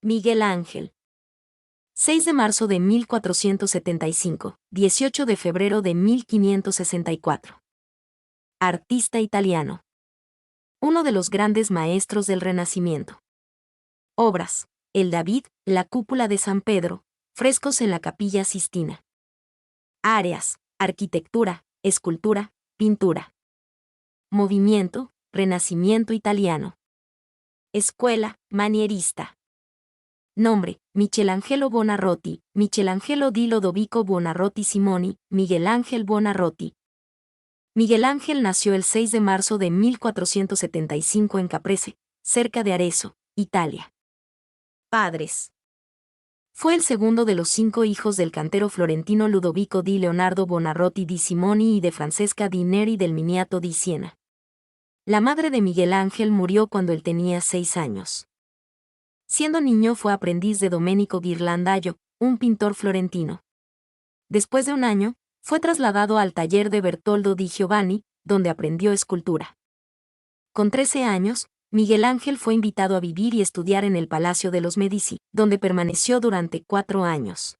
Miguel Ángel. 6 de marzo de 1475, 18 de febrero de 1564. Artista italiano. Uno de los grandes maestros del Renacimiento. Obras: El David, la cúpula de San Pedro, frescos en la Capilla Sistina. Áreas: arquitectura, escultura, pintura. Movimiento: Renacimiento italiano. Escuela: manierista. Nombre: Michelangelo Buonarroti, Michelangelo di Lodovico Buonarroti Simoni, Miguel Ángel Buonarroti. Miguel Ángel nació el 6 de marzo de 1475 en Caprese, cerca de Arezzo, Italia. Padres. Fue el segundo de los 5 hijos del cantero florentino Ludovico di Leonardo Buonarroti di Simoni y de Francesca di Neri del Miniato di Siena. La madre de Miguel Ángel murió cuando él tenía 6 años. Siendo niño fue aprendiz de Domenico Ghirlandaio, un pintor florentino. Después de un año, fue trasladado al taller de Bertoldo di Giovanni, donde aprendió escultura. Con 13 años, Miguel Ángel fue invitado a vivir y estudiar en el Palacio de los Medici, donde permaneció durante 4 años.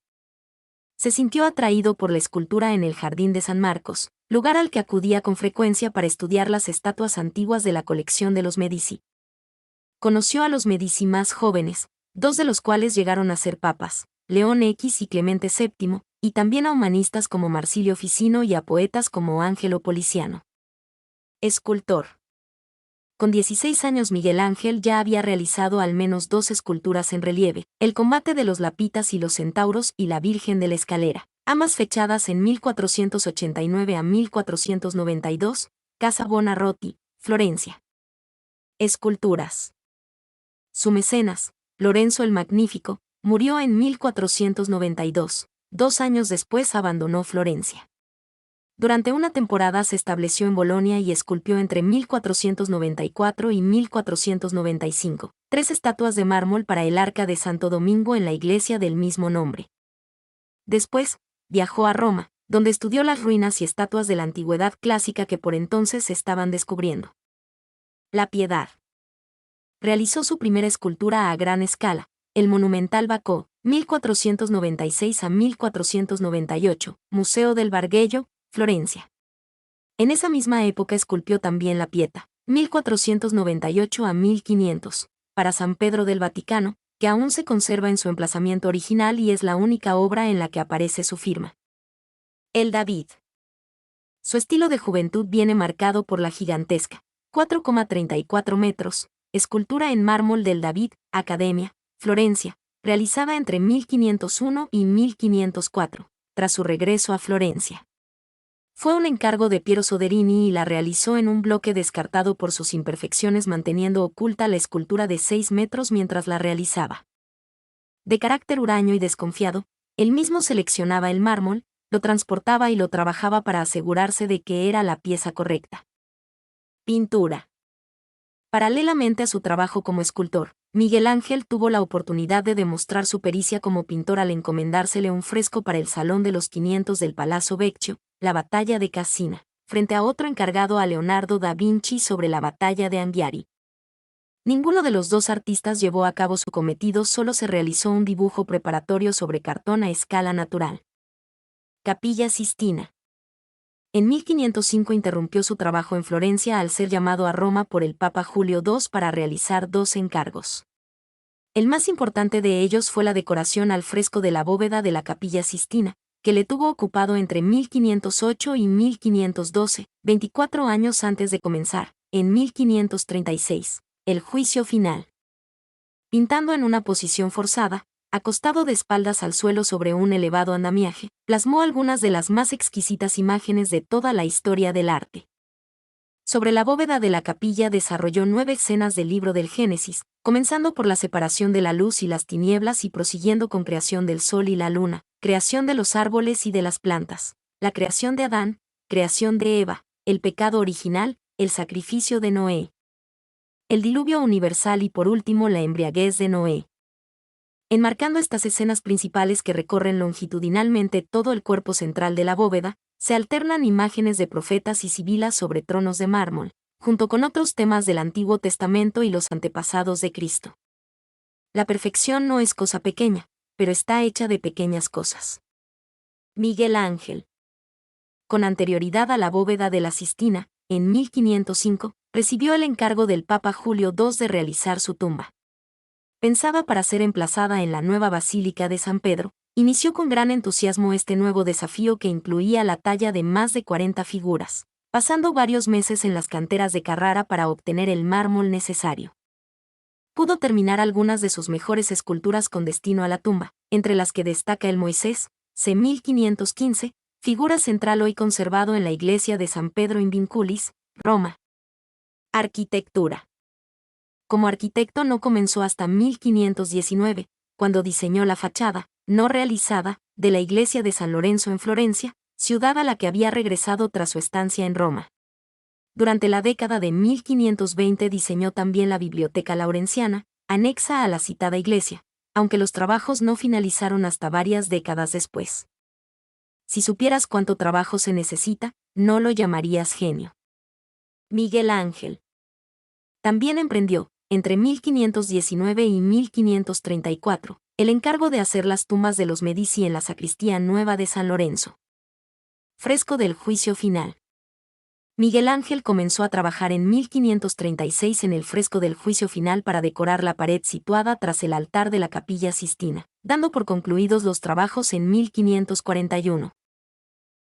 Se sintió atraído por la escultura en el Jardín de San Marcos, lugar al que acudía con frecuencia para estudiar las estatuas antiguas de la colección de los Medici. Conoció a los Medici más jóvenes, 2 de los cuales llegaron a ser papas, León X y Clemente VII, y también a humanistas como Marsilio Ficino y a poetas como Angelo Poliziano. Escultor. Con 16 años Miguel Ángel ya había realizado al menos 2 esculturas en relieve, el combate de los Lapitas y los Centauros y la Virgen de la Escalera, ambas fechadas en 1489 a 1492, Casa Buonarroti, Florencia. Esculturas. Su mecenas, Lorenzo el Magnífico, murió en 1492. 2 años después abandonó Florencia. Durante una temporada se estableció en Bolonia y esculpió entre 1494 y 1495 3 estatuas de mármol para el Arca de Santo Domingo en la iglesia del mismo nombre. Después, viajó a Roma, donde estudió las ruinas y estatuas de la antigüedad clásica que por entonces se estaban descubriendo. La Piedad. Realizó su primera escultura a gran escala, el monumental Bacco, 1496 a 1498, Museo del Bargello, Florencia. En esa misma época esculpió también la Pietà, 1498 a 1500, para San Pedro del Vaticano, que aún se conserva en su emplazamiento original y es la única obra en la que aparece su firma. El David. Su estilo de juventud viene marcado por la gigantesca, 4,34 metros, escultura en mármol del David, Academia, Florencia, realizada entre 1501 y 1504, tras su regreso a Florencia. Fue un encargo de Piero Soderini y la realizó en un bloque descartado por sus imperfecciones, manteniendo oculta la escultura de 6 metros mientras la realizaba. De carácter huraño y desconfiado, él mismo seleccionaba el mármol, lo transportaba y lo trabajaba para asegurarse de que era la pieza correcta. Pintura. Paralelamente a su trabajo como escultor, Miguel Ángel tuvo la oportunidad de demostrar su pericia como pintor al encomendársele un fresco para el Salón de los 500 del Palazzo Vecchio, la Batalla de Cassina, frente a otro encargado a Leonardo da Vinci sobre la Batalla de Anghiari. Ninguno de los 2 artistas llevó a cabo su cometido, solo se realizó un dibujo preparatorio sobre cartón a escala natural. Capilla Sistina. En 1505 interrumpió su trabajo en Florencia al ser llamado a Roma por el Papa Julio II para realizar 2 encargos. El más importante de ellos fue la decoración al fresco de la bóveda de la Capilla Sistina, que le tuvo ocupado entre 1508 y 1512, 24 años antes de comenzar, en 1536, el juicio final. Pintando en una posición forzada, acostado de espaldas al suelo sobre un elevado andamiaje, plasmó algunas de las más exquisitas imágenes de toda la historia del arte. Sobre la bóveda de la capilla desarrolló 9 escenas del libro del Génesis, comenzando por la separación de la luz y las tinieblas y prosiguiendo con creación del sol y la luna, creación de los árboles y de las plantas, la creación de Adán, creación de Eva, el pecado original, el sacrificio de Noé, el diluvio universal y por último la embriaguez de Noé. Enmarcando estas escenas principales que recorren longitudinalmente todo el cuerpo central de la bóveda, se alternan imágenes de profetas y sibilas sobre tronos de mármol, junto con otros temas del Antiguo Testamento y los antepasados de Cristo. La perfección no es cosa pequeña, pero está hecha de pequeñas cosas. Miguel Ángel. Con anterioridad a la bóveda de la Sistina, en 1505, recibió el encargo del Papa Julio II de realizar su tumba. Pensada para ser emplazada en la nueva Basílica de San Pedro, inició con gran entusiasmo este nuevo desafío que incluía la talla de más de 40 figuras, pasando varios meses en las canteras de Carrara para obtener el mármol necesario. Pudo terminar algunas de sus mejores esculturas con destino a la tumba, entre las que destaca el Moisés, c. 1515, figura central hoy conservado en la iglesia de San Pedro in Vinculis, Roma. Arquitectura. Como arquitecto no comenzó hasta 1519, cuando diseñó la fachada, no realizada, de la iglesia de San Lorenzo en Florencia, ciudad a la que había regresado tras su estancia en Roma. Durante la década de 1520 diseñó también la Biblioteca Laurenciana, anexa a la citada iglesia, aunque los trabajos no finalizaron hasta varias décadas después. Si supieras cuánto trabajo se necesita, no lo llamarías genio. Miguel Ángel. También emprendió, entre 1519 y 1534, el encargo de hacer las tumbas de los Medici en la sacristía nueva de San Lorenzo. Fresco del juicio final. Miguel Ángel comenzó a trabajar en 1536 en el fresco del juicio final para decorar la pared situada tras el altar de la Capilla Sistina, dando por concluidos los trabajos en 1541.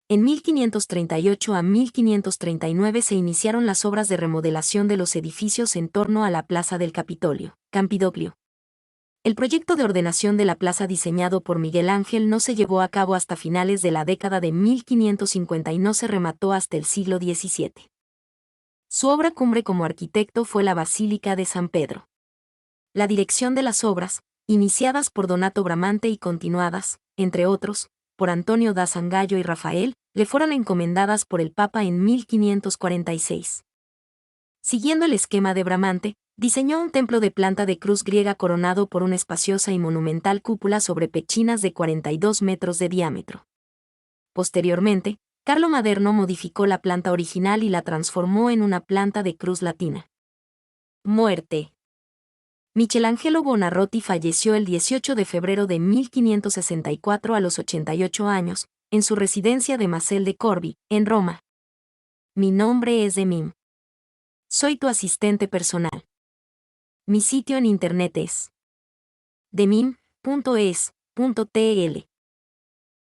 En 1538 a 1539 se iniciaron las obras de remodelación de los edificios en torno a la Plaza del Capitolio, Campidoglio. El proyecto de ordenación de la plaza diseñado por Miguel Ángel no se llevó a cabo hasta finales de la década de 1550 y no se remató hasta el siglo XVII. Su obra cumbre como arquitecto fue la Basílica de San Pedro. La dirección de las obras, iniciadas por Donato Bramante y continuadas, entre otros, por Antonio da Sangallo y Rafael, le fueron encomendadas por el Papa en 1546. Siguiendo el esquema de Bramante, diseñó un templo de planta de cruz griega coronado por una espaciosa y monumental cúpula sobre pechinas de 42 metros de diámetro. Posteriormente, Carlo Maderno modificó la planta original y la transformó en una planta de cruz latina. Muerte. Michelangelo Buonarroti falleció el 18 de febrero de 1564 a los 88 años, en su residencia de Masel de Corbi, en Roma. Mi nombre es Demim. Soy tu asistente personal. Mi sitio en internet es demim.es.tl